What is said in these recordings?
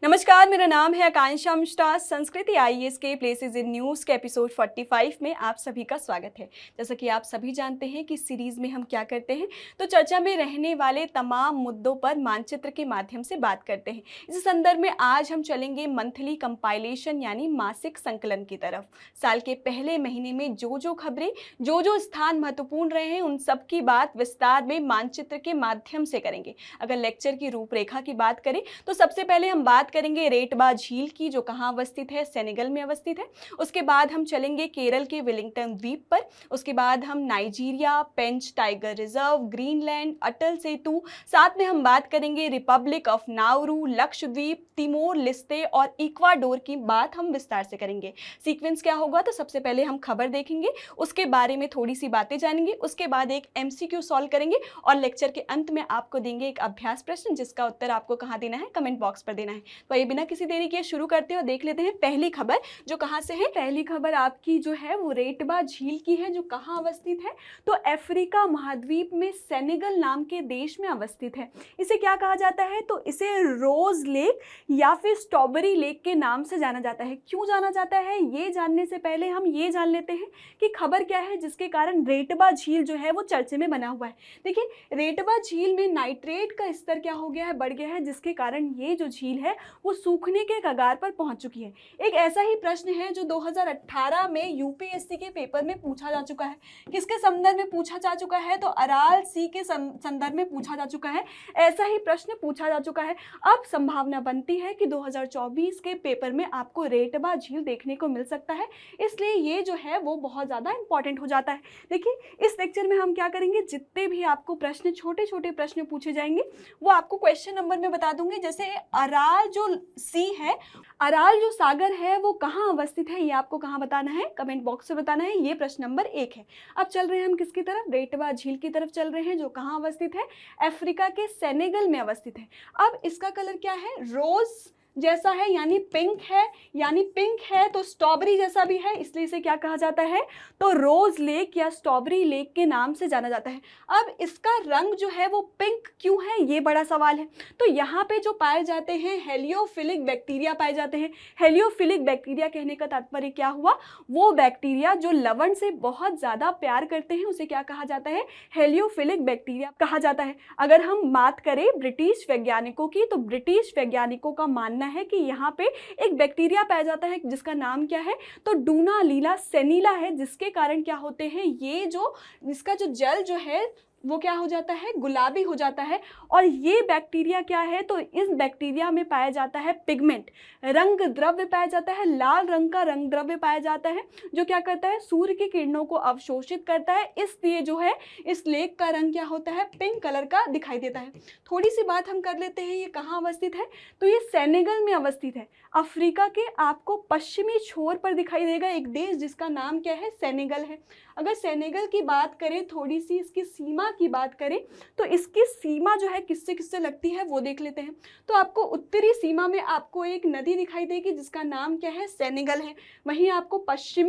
नमस्कार, मेरा नाम है आकांक्षा मिश्रा। संस्कृति आईएएस के प्लेसेस इन न्यूज़ के एपिसोड 45 में आप सभी का स्वागत है। जैसा कि आप सभी जानते हैं कि सीरीज़ में हम क्या करते हैं, तो चर्चा में रहने वाले तमाम मुद्दों पर मानचित्र के माध्यम से बात करते हैं। इस संदर्भ में आज हम चलेंगे मंथली कंपाइलेशन यानी मासिक संकलन की तरफ। साल के पहले महीने में जो खबरें, जो स्थान महत्वपूर्ण रहे हैं, उन सब की बात विस्तार में मानचित्र के माध्यम से करेंगे। अगर लेक्चर की रूपरेखा की बात करें तो सबसे पहले हम बात करेंगे रेटबा झील की, जो कहाँ अवस्थित है, सेनेगल में अवस्थित है। उसके बाद हम चलेंगे केरल के वेलिंगटन द्वीप पर। उसके बाद हम Nigeria, Pench tiger reserve, Greenland, Atal Setu, साथ में हम बात करेंगे republic of Nauru, Lakshadweep, Timor Leste और इक्वाडोर की बात हम विस्तार से करेंगे। सीक्वेंस क्या होगा, तो सबसे पहले हम खबर देखेंगे, उसके बारे में थोड़ी सी बातें जानेंगे, उसके बाद एक एमसीक्यू सॉल्व करेंगे और लेक्चर के अंत में आपको देंगे एक अभ्यास प्रश्न, जिसका उत्तर आपको कहाँ देना है, कमेंट बॉक्स पर देना है। तो ये बिना किसी देरी के शुरू करते हैं और देख लेते हैं पहली खबर, जो कहाँ से है। पहली खबर आपकी जो है वो रेटबा झील की है, जो कहाँ अवस्थित है, तो अफ्रीका महाद्वीप में सेनेगल नाम के देश में अवस्थित है। इसे क्या कहा जाता है, तो इसे रोज लेक या फिर स्ट्रॉबेरी लेक के नाम से जाना जाता है। क्यों जाना जाता है, ये जानने से पहले हम ये जान लेते हैं कि खबर क्या है जिसके कारण रेटबा झील जो है वो चर्चे में बना हुआ है। देखिए, रेटबा झील में नाइट्रेट का स्तर क्या हो गया है, बढ़ गया है, जिसके कारण ये जो झील है वो सूखने के कगार पर पहुंच चुकी है। एक ऐसा ही प्रश्न है जो 2018 में यूपीएससी के पेपर में पूछा जा चुका है। किसके संदर्भ में पूछा जा चुका है, तो अराल सी के संदर्भ में पूछा जा चुका है। ऐसा ही प्रश्न पूछा जा चुका है। अब संभावना बनती है कि 2024 के पेपर में आपको रेटबा झील देखने को मिल सकता है, इसलिए ये जो है वो बहुत ज़्यादा इंपॉर्टेंट हो जाता है। देखिए, इस लेक्चर में हम क्या करेंगे, जितने भी आपको प्रश्न, छोटे छोटे प्रश्न पूछे जाएंगे, वो आपको क्वेश्चन नंबर में बता दूंगी। जैसे अराल जो सी है, अराल जो सागर है, वो कहाँ अवस्थित है, ये आपको कहाँ बताना है, कमेंट बॉक्स में बताना है। ये प्रश्न नंबर 1 है। अब चल रहे हैं हम किसकी तरफ, रेटबा झील की तरफ चल रहे हैं, जो कहाँ अवस्थित है, अफ्रीका के सेनेगल में अवस्थित है। अब इसका कलर क्या है, रोज जैसा है, यानी पिंक है, तो स्ट्रॉबेरी जैसा भी है, इसलिए इसे क्या कहा जाता है, तो रोज लेक या स्ट्रॉबेरी लेक के नाम से जाना जाता है। अब इसका रंग जो है वो पिंक क्यों है, ये बड़ा सवाल है। तो यहाँ पे जो पाए जाते हैं हेलियोफिलिक बैक्टीरिया पाए जाते हैं। हेलियोफिलिक बैक्टीरिया कहने का तात्पर्य क्या हुआ, वो बैक्टीरिया जो लवण से बहुत ज़्यादा प्यार करते हैं, उसे क्या कहा जाता है, हेलियोफिलिक बैक्टीरिया कहा जाता है। अगर हम बात करें ब्रिटिश वैज्ञानिकों की, तो ब्रिटिश वैज्ञानिकों का मानना है कि यहाँ पे एक बैक्टीरिया पाया जाता है जिसका नाम क्या है, तो डूना लीला सेनिला है, जिसके कारण क्या होते हैं, ये जो इसका जो जल जो है वो क्या हो जाता है, गुलाबी हो जाता है। और ये बैक्टीरिया क्या है, तो इस बैक्टीरिया में पाया जाता है पिगमेंट, रंग द्रव्य पाया जाता है, लाल रंग का रंग द्रव्य पाया जाता है, जो क्या करता है, सूर्य की किरणों को अवशोषित करता है। इसलिए जो है इस लेक का रंग क्या होता है, पिंक कलर का दिखाई देता है। थोड़ी सी बात हम कर लेते हैं, ये कहाँ अवस्थित है, तो ये सेनेगल में अवस्थित है। अफ्रीका के आपको पश्चिमी छोर पर दिखाई देगा एक देश जिसका नाम क्या है, सेनेगल है। अगर सेनेगल की बात करें, थोड़ी सी इसकी सीमा की बात करें, तो इसकी सीमा जो है किससे किससे लगती है वो देख लेते हैं। तो आपको उत्तरी सीमा में आपको एक नदी दिखाई देगी जिसका नाम क्या है, सेनेगल है। वहीं आपको पश्चिम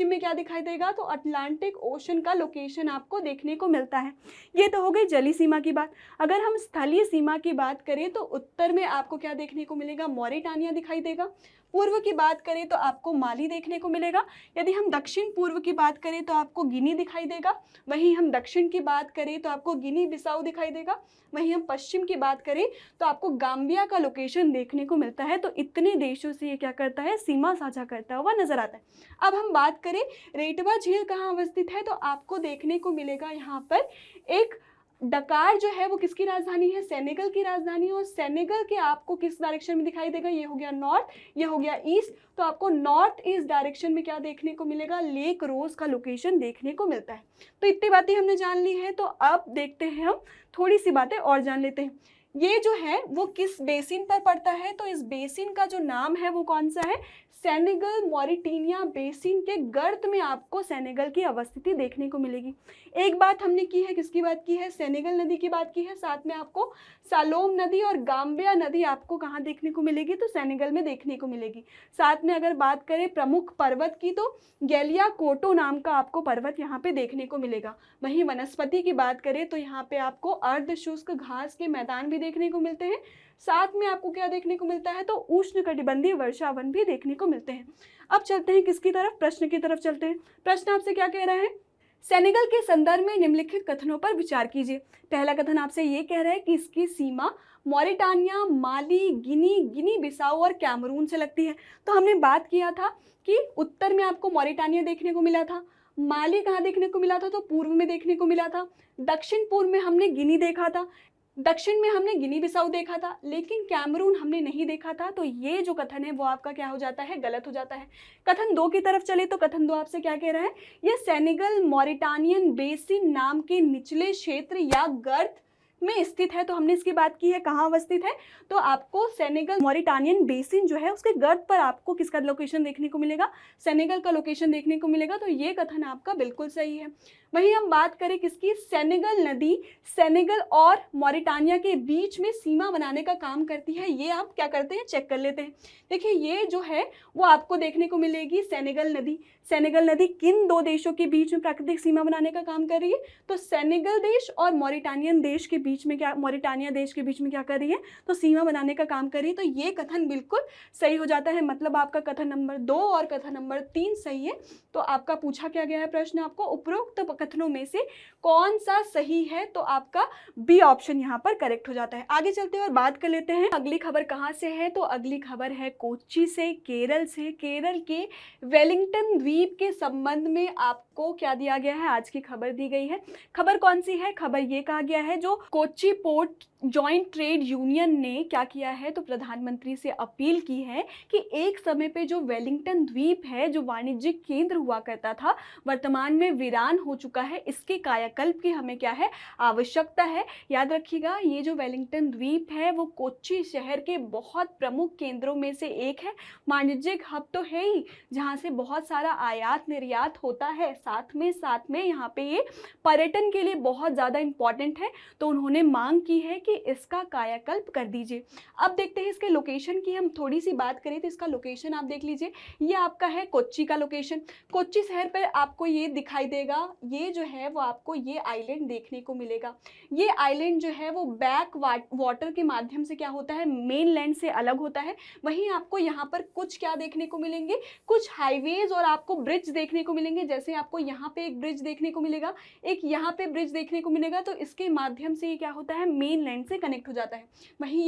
में क्या दिखाई देगा, तो अटलांटिक ओशन का लोकेशन आपको देखने को मिलता है। ये तो हो गई जली सीमा की बात। अगर हम स्थलीय सीमा की बात करें, तो उत्तर में आपको क्या देखने को मिलेगा, मॉरिटानिया दिखाई देगा। पूर्व की बात करें तो आपको माली देखने को मिलेगा। यदि हम दक्षिण पूर्व की बात करें तो आपको गिनी दिखाई देगा। वहीं हम दक्षिण की बात करें तो आपको गिनी बिसाऊ दिखाई देगा। वहीं हम पश्चिम की बात करें तो आपको गाम्बिया का लोकेशन देखने को मिलता है। तो इतने देशों से ये क्या करता है, सीमा साझा करता हुआ नजर आता है। अब हम बात करें रेटबा झील कहाँ अवस्थित है, तो आपको देखने को मिलेगा यहाँ पर एक डकार जो है वो किसकी राजधानी है, सेनेगल की राजधानी है। और सेनेगल के आपको किस डायरेक्शन में दिखाई देगा, ये हो गया नॉर्थ, ये हो गया ईस्ट। तो आपको नॉर्थ ईस्ट डायरेक्शन में क्या देखने को मिलेगा, लेक रोज का लोकेशन देखने को मिलता है। तो इतनी बातें हमने जान ली है। तो अब देखते हैं हम थोड़ी सी बातें और जान लेते हैं। ये जो है वो किस बेसिन पर पड़ता है, तो इस बेसिन का जो नाम है वो कौन सा है, सेनेगल मॉरिटानिया बेसिन के गर्त में आपको सेनेगल की अवस्थिति देखने को मिलेगी। एक बात हमने की है, किसकी बात की है, सेनेगल नदी की बात की है। साथ में आपको सालोम नदी और गाम्बिया नदी आपको कहाँ देखने को मिलेगी, तो सेनेगल में देखने को मिलेगी। साथ में अगर बात करें प्रमुख पर्वत की, तो गैलिया कोटो नाम का आपको पर्वत यहाँ पे देखने को मिलेगा। वहीं वनस्पति की बात करें तो यहाँ पे आपको अर्धशुष्क घास के मैदान भी देखने को मिलते हैं। साथ में आपको क्या देखने को मिलता है, तो उष्णकटिबंधीय वर्षावन भी देखने को मिलते हैं। अब चलते हैं किसकी तरफ, प्रश्न की तरफ चलते हैं। प्रश्न आपसे क्या कह रहा है, सेनेगल के संदर्भ में निम्नलिखित कथनों पर विचार कीजिए। पहला कथन आपसे ये कह रहा है कि इसकी सीमा मॉरिटानिया, माली, गिनी बिसाऊ और कैमरून से लगती है। तो हमने बात किया था कि उत्तर में आपको मॉरिटानिया देखने को मिला था, माली कहाँ देखने को मिला था, तो पूर्व में देखने को मिला था, दक्षिण पूर्व में हमने गिनी देखा था, दक्षिण में हमने गिनी बिसाऊ देखा था, लेकिन कैमरून हमने नहीं देखा था। तो ये जो कथन है वो आपका क्या हो जाता है, गलत हो जाता है। कथन 2 की तरफ चले तो कथन 2 आपसे क्या कह रहा है, ये सेनेगल मॉरिटानियन बेसिन नाम के निचले क्षेत्र या गर्त में स्थित है। तो हमने इसकी बात की है, कहाँ अवस्थित है, तो आपको सेनेगल मॉरिटानियन बेसिन जो है उसके गर्त पर आपको किसका लोकेशन देखने को मिलेगा, सेनेगल का लोकेशन देखने को मिलेगा। तो ये कथन आपका बिल्कुल सही है। वहीं हम बात करें किसकी, सेनेगल नदी सेनेगल और मॉरिटानिया के बीच में सीमा बनाने का काम करती है। ये आप क्या करते हैं, चेक कर लेते हैं। देखिए ये जो है वो आपको देखने को मिलेगी सेनेगल नदी। सेनेगल नदी किन 2 देशों के बीच में प्राकृतिक सीमा बनाने का काम कर रही है, तो सेनेगल देश और मॉरिटानियन देश के बीच में क्या, मॉरिटानिया देश के बीच में क्या कर रही है, तो सीमा बनाने का काम कर रही है। तो ये कथन बिल्कुल सही हो जाता है। मतलब आपका कथन नंबर 2 और कथन नंबर 3 सही है। तो आपका पूछा क्या गया है प्रश्न, आपको उपरोक्त कथनों में से कौन सा सही है, तो आपका बी ऑप्शन यहाँ पर करेक्ट हो जाता है। आगे चलते हैं और बात कर लेते हैं अगली खबर कहाँ से है, तो अगली खबर है कोच्चि से, केरल से। केरल के वेलिंगटन द्वीप के संबंध में आपको क्या दिया गया है, आज की खबर दी गई है। खबर कौन सी है, खबर ये कहा गया है जो Kochi port joint trade union ने क्या किया है, तो प्रधानमंत्री से अपील की है कि एक समय पे जो वेलिंगटन द्वीप है, जो वाणिज्यिक केंद्र हुआ करता था, वर्तमान में वीरान हो चुका है, इसके कायाकल्प की हमें क्या है, आवश्यकता है। याद रखिएगा ये जो वेलिंगटन द्वीप है वो कोच्चि शहर के बहुत प्रमुख केंद्रों में से एक है। वाणिज्यिक हब तो है ही, जहाँ से बहुत सारा आयात निर्यात होता है, साथ में यहाँ पे ये पर्यटन के लिए बहुत ज़्यादा इम्पॉर्टेंट है। तो उन्होंने मांग की है कि इसका कायाकल्प कर दीजिए। अब देखते हैं इसके लोकेशन की हम थोड़ी सी बात करें तो इसका लोकेशन आप देख लीजिए, ये आपका है कोच्चि का लोकेशन। कोच्चि शहर पर आपको ये दिखाई देगा, ये जो है वो आपको ये आइलैंड देखने को मिलेगा। ये आइलैंड जो है वो बैक वाटर के माध्यम से क्या होता है, मेन लैंड से अलग होता है। वहीं आपको यहाँ पर कुछ क्या देखने को मिलेंगे, कुछ हाईवेज और आपको ब्रिज देखने को मिलेंगे। जैसे आपको यहाँ पे एक ब्रिज देखने को मिलेगा, एक यहाँ पे ब्रिज देखने को मिलेगा, तो इसके माध्यम से ये क्या होता है, मेन लैंड से कनेक्ट हो जाता है। वहीं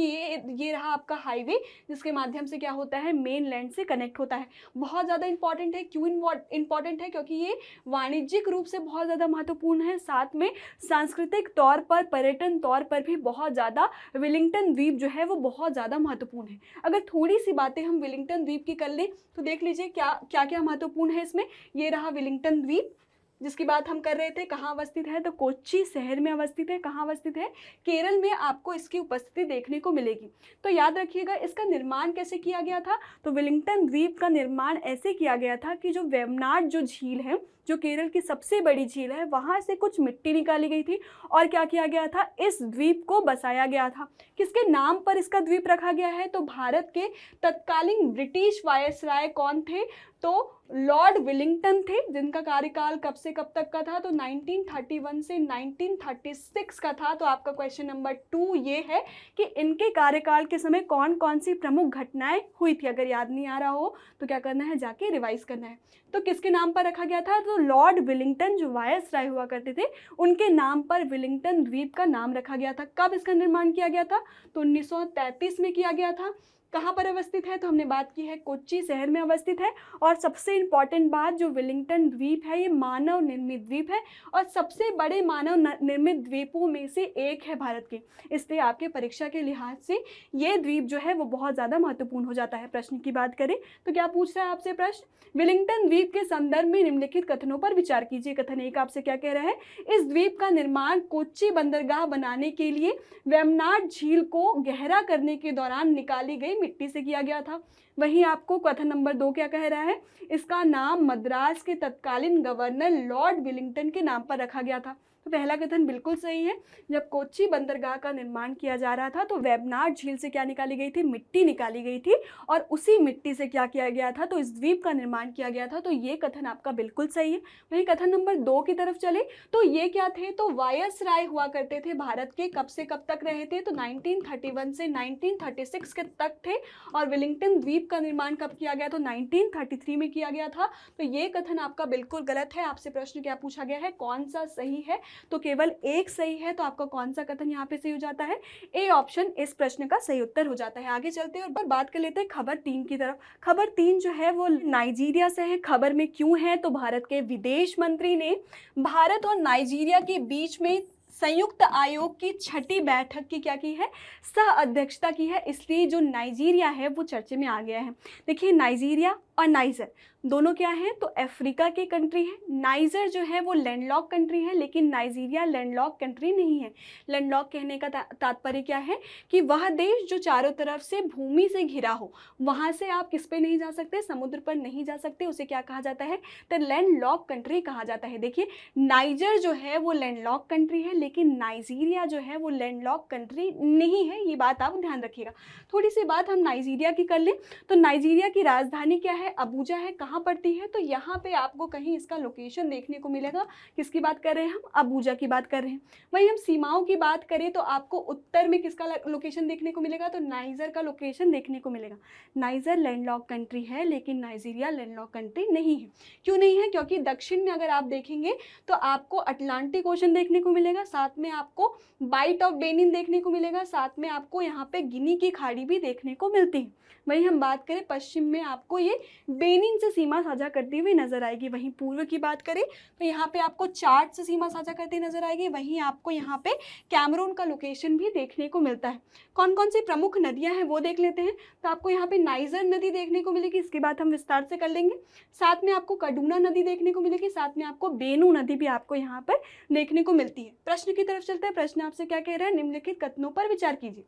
ये रहा आपका हाईवे, जिसके माध्यम से क्या होता है, मेन लैंड से कनेक्ट होता है। बहुत ज़्यादा इंपॉर्टेंट है। क्यों इंपॉर्टेंट है, क्योंकि ये वाणिज्यिक रूप से बहुत ज़्यादा महत्वपूर्ण है, साथ में सांस्कृतिक तौर पर, पर्यटन तौर पर भी बहुत ज़्यादा वेलिंगटन द्वीप जो है वो बहुत ज़्यादा महत्वपूर्ण है। अगर थोड़ी सी बातें हम वेलिंगटन द्वीप की कर लें तो देख लीजिए क्या क्या महत्वपूर्ण है इसमें। ये रहा वेलिंगटन द्वीप जिसकी बात हम कर रहे थे, कहाँ अवस्थित है, तो कोच्चि शहर में अवस्थित है। कहाँ अवस्थित है, केरल में आपको इसकी उपस्थिति देखने को मिलेगी। तो याद रखिएगा इसका निर्माण कैसे किया गया था, तो वेलिंगटन द्वीप का निर्माण ऐसे किया गया था कि जो वेवनाड जो झील है, जो केरल की सबसे बड़ी झील है, वहाँ से कुछ मिट्टी निकाली गई थी और क्या किया गया था, इस द्वीप को बसाया गया था। किसके नाम पर इसका द्वीप रखा गया है, तो भारत के तत्कालीन ब्रिटिश वायसराय कौन थे, तो लॉर्ड विलिंगटन थे, जिनका कार्यकाल कब से कब तक का था, तो 1931 से 1936 का था। तो आपका क्वेश्चन नंबर 2 ये है कि इनके कार्यकाल के समय कौन कौन सी प्रमुख घटनाएं हुई थी। अगर याद नहीं आ रहा हो तो क्या करना है, जाके रिवाइज करना है। तो किसके नाम पर रखा गया था, तो लॉर्ड विलिंगटन जो वायसराय हुआ करते थे उनके नाम पर विलिंगटन द्वीप का नाम रखा गया था। कब इसका निर्माण किया गया था, तो 1933 में किया गया था। कहाँ पर अवस्थित है, तो हमने बात की है कोच्चि शहर में अवस्थित है। और सबसे इम्पॉर्टेंट बात, जो वेलिंगटन द्वीप है ये मानव निर्मित द्वीप है और सबसे बड़े मानव निर्मित द्वीपों में से एक है भारत के। इसलिए आपके परीक्षा के लिहाज से ये द्वीप जो है वो बहुत ज़्यादा महत्वपूर्ण हो जाता है। प्रश्न की बात करें तो क्या पूछ रहा है आपसे प्रश्न, वेलिंगटन द्वीप के संदर्भ में निम्नलिखित कथनों पर विचार कीजिए। कथन 1 आपसे क्या कह रहा है, इस द्वीप का निर्माण कोच्चि बंदरगाह बनाने के लिए वेवनाड झील को गहरा करने के दौरान निकाली गई मिट्टी से किया गया था। वहीं आपको कथन नंबर 2 क्या कह रहा है, इसका नाम मद्रास के तत्कालीन गवर्नर लॉर्ड विलिंगटन के नाम पर रखा गया था। तो पहला कथन बिल्कुल सही है। जब कोच्चि बंदरगाह का निर्माण किया जा रहा था तो वेबनाड झील से क्या निकाली गई थी, मिट्टी निकाली गई थी और उसी मिट्टी से क्या किया गया था, तो इस द्वीप का निर्माण किया गया था। तो ये कथन आपका बिल्कुल सही है। वहीं कथन नंबर 2 की तरफ चले तो ये क्या थे, तो वायसराय हुआ करते थे भारत के। कब से कब तक रहे थे, तो 1931 से 1936 के तक थे। और विलिंगटन द्वीप का निर्माण कब किया गया, तो 1933 में किया गया था। तो ये कथन आपका बिल्कुल गलत है। आपसे प्रश्न क्या पूछा गया है, कौन सा सही है, तो केवल एक सही है। तो आपका कौन सा कथन यहाँ पे सही हो जाता है, ए ऑप्शन इस प्रश्न का सही उत्तर हो जाता है। आगे चलते हैं और बात कर लेते हैं खबर 3 की तरफ। खबर 3 जो है वो नाइजीरिया से है। खबर में क्यों है, तो भारत के विदेश मंत्री ने भारत और नाइजीरिया के बीच में संयुक्त आयोग की 6ठी बैठक की क्या की है, सह अध्यक्षता की है। इसलिए जो नाइजीरिया है वो चर्चे में आ गया है। देखिए नाइजीरिया और नाइजर दोनों क्या हैं, तो अफ्रीका की कंट्री है। नाइजर जो है वो लैंडलॉक कंट्री है, लेकिन नाइजीरिया लैंडलॉक कंट्री नहीं है। लैंडलॉक कहने का तात्पर्य क्या है कि वह देश जो चारों तरफ से भूमि से घिरा हो, वहाँ से आप किस पे नहीं जा सकते, समुद्र पर नहीं जा सकते, उसे क्या कहा जाता है, तो लैंडलॉक कंट्री कहा जाता है। देखिए नाइजर जो है वो लैंडलॉक कंट्री है, लेकिन नाइजीरिया जो है वो लैंडलॉक कंट्री नहीं है। ये बात आप ध्यान रखिएगा। थोड़ी सी बात हम नाइजीरिया की कर लें तो नाइजीरिया की राजधानी क्या है, अबूजा है। कहाँ पड़ती है, तो यहाँ पे आपको कहीं इसका लोकेशन देखने को मिलेगा। किसकी बात कर रहे हैं हम, अबूजा की बात कर रहे हैं। वहीं हम सीमाओं की बात करें तो आपको उत्तर में किसका लोकेशन देखने को मिलेगा, तो नाइजर का लोकेशन देखने को मिलेगा। नाइजर लैंडलॉक कंट्री है, लेकिन नाइजीरिया लैंडलॉक कंट्री नहीं है। क्यों नहीं है, क्योंकि दक्षिण में अगर आप देखेंगे तो आपको अटलांटिक ओशन देखने को मिलेगा, साथ में आपको बाइट ऑफ बेनिन देखने को मिलेगा, साथ में आपको यहाँ पे गिनी की खाड़ी भी देखने को मिलती है। वहीं हम बात करें पश्चिम में आपको ये बेनिन से सीमा साझा करती हुई नजर आएगी। वहीं पूर्व की बात करें तो यहाँ पे आपको चाड से सीमा साझा करती नजर आएगी। वहीं आपको यहाँ पे कैमरून का लोकेशन भी देखने को मिलता है। कौन कौन सी प्रमुख नदियां हैं वो देख लेते हैं। तो आपको यहाँ पे नाइजर नदी देखने को मिलेगी, इसकी बात हम विस्तार से कर लेंगे। साथ में आपको कडूना नदी देखने को मिलेगी, साथ में आपको बेनू नदी भी आपको यहाँ पर देखने को मिलती है। प्रश्न की तरफ चलते हैं। प्रश्न आपसे क्या कह रहा है, निम्नलिखित कथनों पर विचार कीजिए।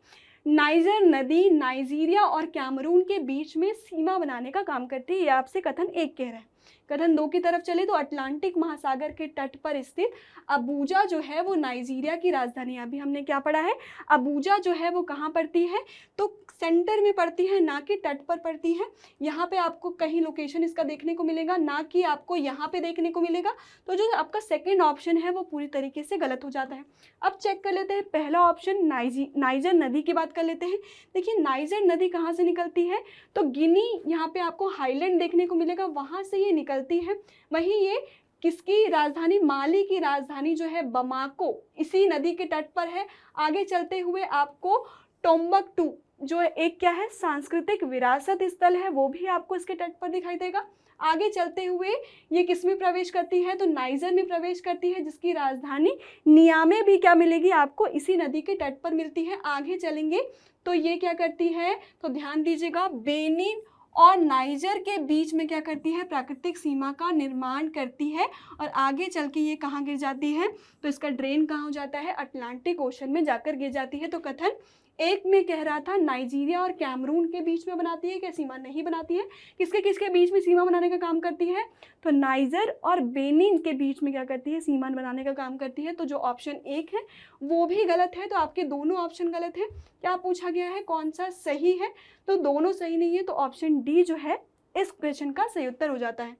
नाइजर नदी नाइजीरिया और कैमरून के बीच में सीमा बनाने का काम करती है, ये आपसे कथन 1 कह रहा है। कथन 2 की तरफ चले तो अटलांटिक महासागर के तट पर स्थित अबूजा जो है वो नाइजीरिया की राजधानी है। अभी हमने क्या पढ़ा है, अबूजा जो है वो कहाँ पड़ती है, तो सेंटर में पड़ती है, ना कि तट पर पड़ती है। यहाँ पे आपको कहीं लोकेशन इसका देखने को मिलेगा, ना कि आपको यहाँ पे देखने को मिलेगा। तो जो आपका सेकंड ऑप्शन है वो पूरी तरीके से गलत हो जाता है। अब चेक कर लेते हैं पहला ऑप्शन, नाइजर नदी की बात कर लेते हैं। देखिए नाइजर नदी कहाँ से निकलती है, तो गिनी यहाँ पे आपको हाईलैंड देखने को मिलेगा, वहाँ से ये निकलती है। वहीं ये किसकी राजधानी, माली की राजधानी जो है बमाको, इसी नदी के तट पर है। आगे चलते हुए आपको टोम्बकटू जो एक क्या है, सांस्कृतिक विरासत स्थल है, वो भी आपको इसके तट पर दिखाई देगा। आगे चलते हुए ये किस में प्रवेश करती है, तो नाइजर में प्रवेश करती है, जिसकी राजधानी नियामे भी क्या मिलेगी आपको, इसी नदी के तट पर मिलती है। आगे चलेंगे तो ये क्या करती है, तो ध्यान दीजिएगा, बेनिन और नाइजर के बीच में क्या करती है, प्राकृतिक सीमा का निर्माण करती है। और आगे चल के ये कहाँ गिर जाती है, तो इसका ड्रेन कहाँ हो जाता है, अटलांटिक ओशन में जाकर गिर जाती है। तो कथन 1 में कह रहा था नाइजीरिया और कैमरून के बीच में बनाती है, क्या सीमा नहीं बनाती है। किसके किसके बीच में सीमा बनाने का काम करती है, तो नाइजर और बेनिन के बीच में क्या करती है, सीमा बनाने का काम करती है। तो जो ऑप्शन 1 है वो भी गलत है। तो आपके दोनों ऑप्शन गलत है। क्या पूछा गया है, कौन सा सही है, तो दोनों सही नहीं है। तो ऑप्शन डी जो है इस क्वेश्चन का सही उत्तर हो जाता है।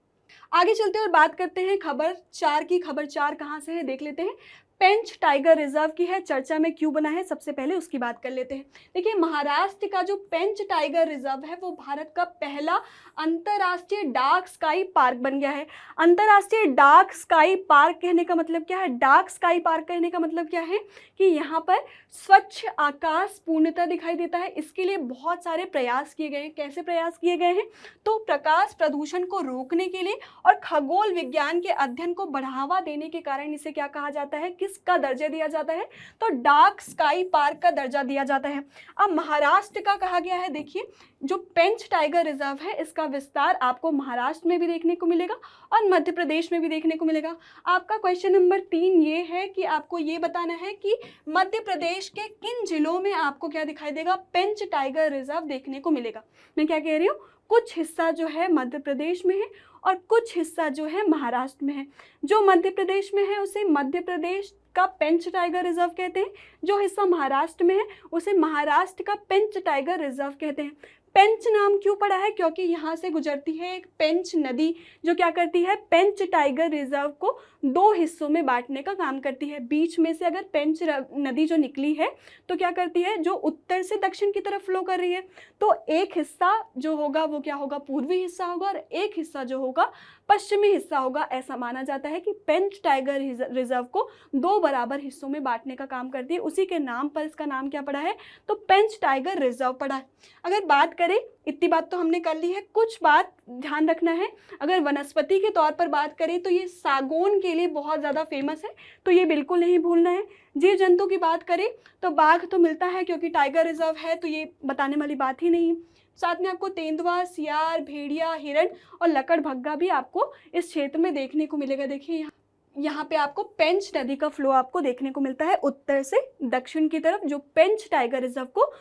आगे चलते हैं और बात करते हैं खबर 4 की। खबर 4 कहाँ से है देख लेते हैं। पेंच टाइगर रिजर्व की है, चर्चा में क्यों बना है सबसे पहले उसकी बात कर लेते हैं। देखिए महाराष्ट्र का जो पेंच टाइगर रिजर्व है वो भारत का पहला अंतर्राष्ट्रीय डार्क स्काई पार्क बन गया है। अंतर्राष्ट्रीय डार्क स्काई पार्क कहने का मतलब क्या है, डार्क स्काई पार्क कहने का मतलब क्या है कि यहाँ पर स्वच्छ आकाश पूर्णतः दिखाई देता है। इसके लिए बहुत सारे प्रयास किए गए हैं। कैसे प्रयास किए गए हैं, तो प्रकाश प्रदूषण को रोकने के लिए और खगोल विज्ञान के अध्ययन को बढ़ावा देने के कारण इसे क्या कहा जाता है, किस किसका दर्जा दिया जाता है, तो डार्क स्काई पार्क का दर्जा दिया जाता है। अब महाराष्ट्र का कहा गया है, देखिए जो पेंच टाइगर रिजर्व है इसका विस्तार आपको महाराष्ट्र में भी देखने को मिलेगा और मध्य प्रदेश में भी देखने को मिलेगा। आपका क्वेश्चन नंबर 3 ये है कि आपको ये बताना है कि मध्य प्रदेश के किन जिलों में आपको क्या दिखाई देगा, पेंच टाइगर रिजर्व देखने को मिलेगा। मैं क्या कह रही हूँ, कुछ हिस्सा जो है मध्य प्रदेश में है और कुछ हिस्सा जो है महाराष्ट्र में है। जो मध्य प्रदेश में है उसे मध्य प्रदेश का पेंच टाइगर रिजर्व कहते हैं, जो हिस्सा महाराष्ट्र में है उसे महाराष्ट्र का पेंच टाइगर रिजर्व कहते हैं। पेंच नाम क्यों पड़ा है, क्योंकि यहाँ से गुजरती है एक पेंच नदी जो क्या करती है, पेंच टाइगर रिजर्व को 2 हिस्सों में बांटने का काम करती है। बीच में से अगर पेंच नदी जो निकली है तो क्या करती है, जो उत्तर से दक्षिण की तरफ फ्लो कर रही है, तो एक हिस्सा जो होगा वो क्या होगा, पूर्वी हिस्सा होगा और एक हिस्सा जो होगा पश्चिमी हिस्सा होगा। ऐसा माना जाता है कि पेंच टाइगर रिजर्व को 2 बराबर हिस्सों में बांटने का काम करती है, उसी के नाम पर इसका नाम क्या पड़ा है, तो पेंच टाइगर रिजर्व पड़ा है। अगर बात करें, इतनी बात तो हमने कर ली है, कुछ बात ध्यान रखना है। अगर वनस्पति के तौर पर बात करें तो ये सागौन के लिए बहुत ज़्यादा फेमस है, तो ये बिल्कुल नहीं भूलना है। जीव जंतु की बात करें तो बाघ तो मिलता है क्योंकि टाइगर रिजर्व है, तो ये बताने वाली बात ही नहीं। साथ में आपको तेंदुआ, सियार, भेड़िया, हिरण और लकड़भग्गा भी आपको इस क्षेत्र में देखने को मिलेगा। देखिए यहाँ पे आपको पेंच नदी का फ्लो आपको देखने को मिलता है उत्तर से दक्षिण की तरफ, जो पेंच टाइगर रिजर्व को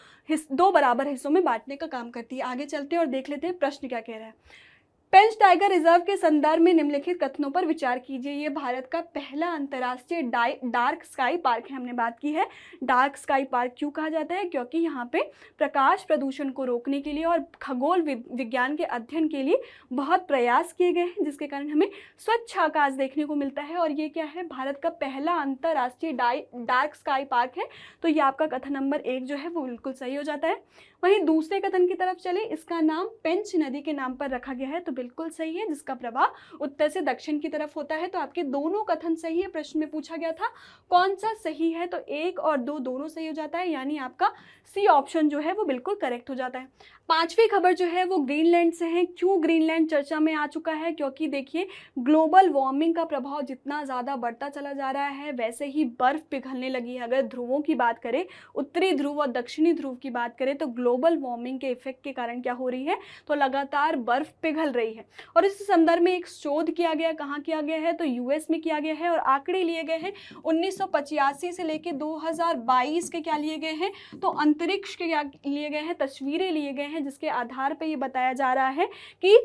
2 बराबर हिस्सों में बांटने का काम करती है। आगे चलते हैं और देख लेते हैं प्रश्न क्या कह रहा है। पेंच टाइगर रिजर्व के संदर्भ में निम्नलिखित कथनों पर विचार कीजिए। ये भारत का पहला अंतर्राष्ट्रीय डार्क स्काई पार्क है। हमने बात की है डार्क स्काई पार्क क्यों कहा जाता है, क्योंकि यहाँ पे प्रकाश प्रदूषण को रोकने के लिए और खगोल विज्ञान के अध्ययन के लिए बहुत प्रयास किए गए हैं, जिसके कारण हमें स्वच्छ आकाश देखने को मिलता है। और ये क्या है, भारत का पहला अंतर्राष्ट्रीय डार्क स्काई पार्क है। तो ये आपका कथन नंबर 1 जो है वो बिल्कुल सही हो जाता है। वहीं दूसरे कथन की तरफ चले, इसका नाम पेंच नदी के नाम पर रखा गया है, तो बिल्कुल सही है, जिसका प्रवाह उत्तर से दक्षिण की तरफ होता है। तो आपके दोनों कथन सही है। प्रश्न में पूछा गया था कौन सा सही है, तो 1 और 2 दोनों सही हो जाता है, यानी आपका सी ऑप्शन जो है वो बिल्कुल करेक्ट हो जाता है। 5वीं खबर जो है वो ग्रीनलैंड से है। क्यों ग्रीनलैंड चर्चा में आ चुका है, क्योंकि देखिए ग्लोबल वार्मिंग का प्रभाव जितना ज़्यादा बढ़ता चला जा रहा है वैसे ही बर्फ़ पिघलने लगी है। अगर ध्रुवों की बात करें, उत्तरी ध्रुव और दक्षिणी ध्रुव की बात करें, तो ग्लोबल वार्मिंग के इफेक्ट के कारण क्या हो रही है, तो लगातार बर्फ़ पिघल रही है। और इस संदर्भ में एक शोध किया गया, कहाँ किया गया है, तो यूएस में किया गया है। और आंकड़े लिए गए हैं 1985 से लेकर 2022 के क्या लिए गए हैं, तो अंतरिक्ष के क्या लिए गए हैं, तस्वीरें लिए गए हैं, जिसके आधार पर ये बताया जा रहा है कि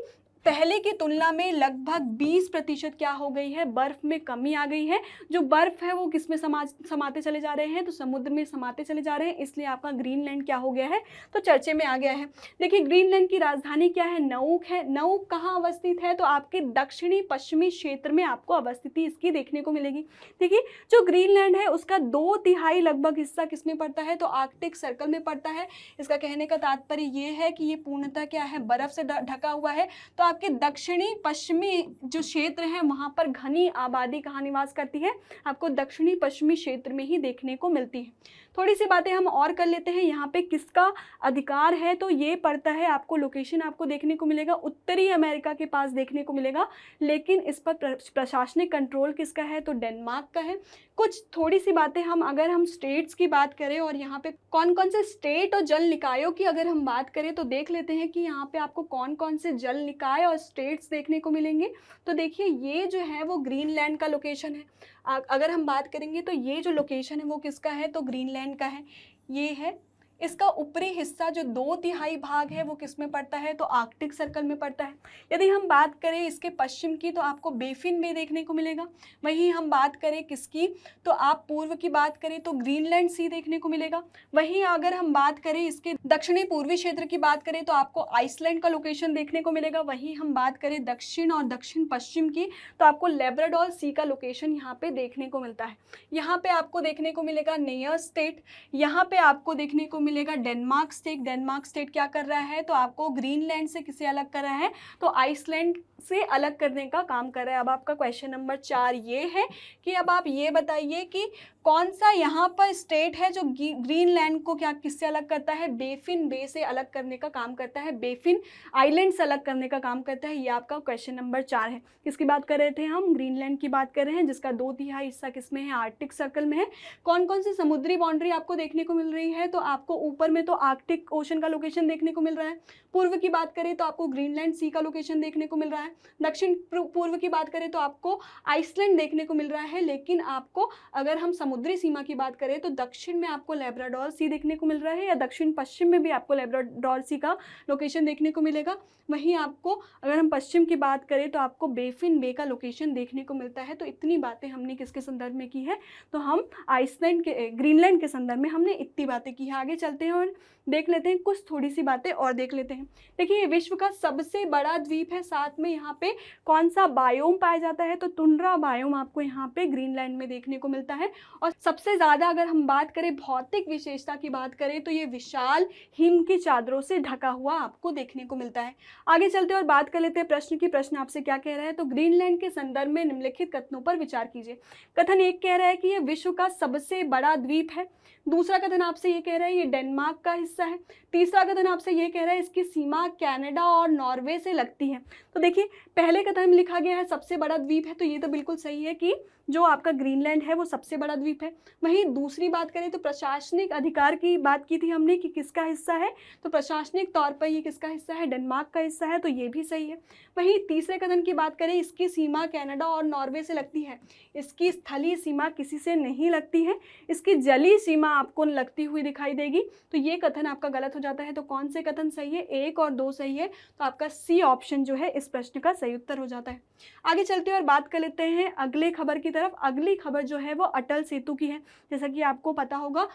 पहले की तुलना में लगभग 20% क्या हो गई है, बर्फ में कमी आ गई है। जो बर्फ है वो किस में समाते चले जा रहे हैं, तो समुद्र में समाते चले जा रहे हैं, इसलिए आपका ग्रीनलैंड क्या हो गया है, तो चर्चे में आ गया है। देखिए ग्रीनलैंड की राजधानी क्या है, नऊक है। नऊक कहाँ अवस्थित है, तो आपके दक्षिणी पश्चिमी क्षेत्र में आपको अवस्थिति इसकी देखने को मिलेगी। देखिए जो ग्रीनलैंड है उसका 2/3 लगभग हिस्सा किस में पड़ता है, तो आर्कटिक सर्कल में पड़ता है। इसका कहने का तात्पर्य ये है कि ये पूर्णतः क्या है, बर्फ से ढका हुआ है। तो आपके दक्षिणी पश्चिमी जो क्षेत्र है वहां पर घनी आबादी कहाँ निवास करती है, आपको दक्षिणी पश्चिमी क्षेत्र में ही देखने को मिलती है। थोड़ी सी बातें हम और कर लेते हैं। यहाँ पे किसका अधिकार है, तो ये पड़ता है, आपको लोकेशन आपको देखने को मिलेगा उत्तरी अमेरिका के पास देखने को मिलेगा, लेकिन इस पर प्रशासनिक कंट्रोल किसका है, तो डेनमार्क का है। कुछ थोड़ी सी बातें अगर हम स्टेट्स की बात करें और यहाँ पे कौन कौन से स्टेट और जल निकायों की अगर हम बात करें तो देख लेते हैं कि यहाँ पे आपको कौन कौन से जल निकाय और स्टेट्स देखने को मिलेंगे। तो देखिए ये जो है वो ग्रीनलैंड का लोकेशन है। अगर हम बात करेंगे तो ये जो लोकेशन है वो किसका है, तो ग्रीनलैंड का है। ये है इसका ऊपरी हिस्सा जो 2/3 भाग है वो किस में पड़ता है, तो आर्कटिक सर्कल में पड़ता है। यदि हम बात करें इसके पश्चिम की तो आपको बेफिन बे देखने को मिलेगा। वहीं हम बात करें किसकी, तो आप पूर्व की बात करें तो ग्रीनलैंड सी देखने को मिलेगा। वहीं अगर हम बात करें इसके दक्षिणी पूर्वी क्षेत्र की बात करें तो आपको आइसलैंड का लोकेशन देखने को मिलेगा। वहीं हम बात करें दक्षिण और दक्षिण पश्चिम की तो आपको लेब्राडोर सी का लोकेशन यहाँ पे देखने को मिलता है। यहाँ पे आपको देखने को मिलेगा नेयर स्टेट, यहाँ पे आपको देखने को मिलेगा डेनमार्क स्टेट। डेनमार्क स्टेट क्या कर रहा है, तो आपको ग्रीनलैंड से किसे अलग कर रहा है, तो आइसलैंड से अलग करने का काम कर रहा है। अब आपका क्वेश्चन नंबर 4 ये है कि अब आप ये बताइए कि कौन सा यहाँ पर स्टेट है जो ग्रीनलैंड को क्या किससे अलग करता है, बेफिन बे से अलग करने का काम करता है, बेफिन आइलैंड से अलग करने का काम करता है। ये आपका क्वेश्चन नंबर 4 है। किसकी बात कर रहे थे हम, ग्रीनलैंड की बात कर रहे हैं, जिसका 2/3 हिस्सा किसमें है, आर्कटिक सर्कल में है। कौन कौन सी समुद्री बाउंड्री आपको देखने को मिल रही है, तो आपको ऊपर में तो आर्कटिक ओशन का लोकेशन देखने को मिल रहा है, पूर्व की बात करें तो आपको ग्रीनलैंड सी का लोकेशन देखने को मिल रहा है, दक्षिण पूर्व की बात करें तो आपको आइसलैंड देखने को मिल रहा है। लेकिन आपको अगर हम समुद्री सीमा की बात करें तो दक्षिण में आपको लैब्राडोर सी देखने को मिल रहा है, या दक्षिण पश्चिम में भी आपको लैब्राडोर सी का लोकेशन देखने को मिलेगा। वहीं आपको अगर हम पश्चिम की बात करें तो आपको बेफिन बे का लोकेशन देखने को मिलता है। तो इतनी बातें हमने किसके संदर्भ में की है, तो हम आइसलैंड के ग्रीनलैंड के संदर्भ में हमने इतनी बातें की है। आगे चलते हैं और देख लेते हैं, कुछ थोड़ी सी बातें और देख लेते हैं। देखिए ये विश्व का सबसे बड़ा द्वीप है, साथ में यहाँ पे कौन सा बायोम पाया जाता है, तो टुंड्रा बायोम आपको यहाँ पे ग्रीनलैंड में देखने को मिलता है। और सबसे ज़्यादा अगर हम बात करें भौतिक विशेषता की बात करें तो ये विशाल हिम की चादरों से ढका हुआ आपको देखने को मिलता है। आगे चलते हैं और बात कर लेते हैं प्रश्न की। प्रश्न आपसे क्या कह रहा है, तो ग्रीनलैंड के संदर्भ में निम्नलिखित कथनों पर विचार कीजिए। कथन 1 कह रहा है कि यह विश्व का सबसे बड़ा द्वीप है। दूसरा कथन आपसे ये कह रहा है ये डेनमार्क का हिस्सा है। तीसरा कथन आपसे ये कह रहा है इसकी सीमा कनाडा और नॉर्वे से लगती है। तो देखिए पहले कथन में लिखा गया है सबसे बड़ा द्वीप है, तो ये तो बिल्कुल सही है कि जो आपका ग्रीनलैंड है वो सबसे बड़ा द्वीप है। वहीं दूसरी बात करें तो प्रशासनिक अधिकार की बात की थी हमने कि किसका हिस्सा है, तो प्रशासनिक तौर पर ये किसका हिस्सा है, डेनमार्क का हिस्सा है, तो ये भी सही है। वहीं तीसरे कथन की बात करें इसकी सीमा कनाडा और नॉर्वे से लगती है, इसकी स्थलीय सीमा किसी से नहीं लगती है, इसकी जलीय सीमा आपको लगती हुई दिखाई देगी, तो ये कथन आपका गलत हो जाता है। तो कौन से कथन सही है, 1 और 2 सही है, तो आपका सी ऑप्शन जो है इस प्रश्न का सही उत्तर हो जाता है। आगे चलते हैं और बात कर लेते हैं अगले खबर की तरफ। अगली खबर जो है वो अटल सेतु की है। जैसा कि आपको पता होगा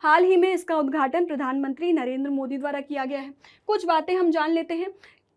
हाल ही में इसका उद्घाटन प्रधानमंत्री नरेंद्र मोदी द्वारा किया गया है। कुछ बातें हम जान लेते हैं।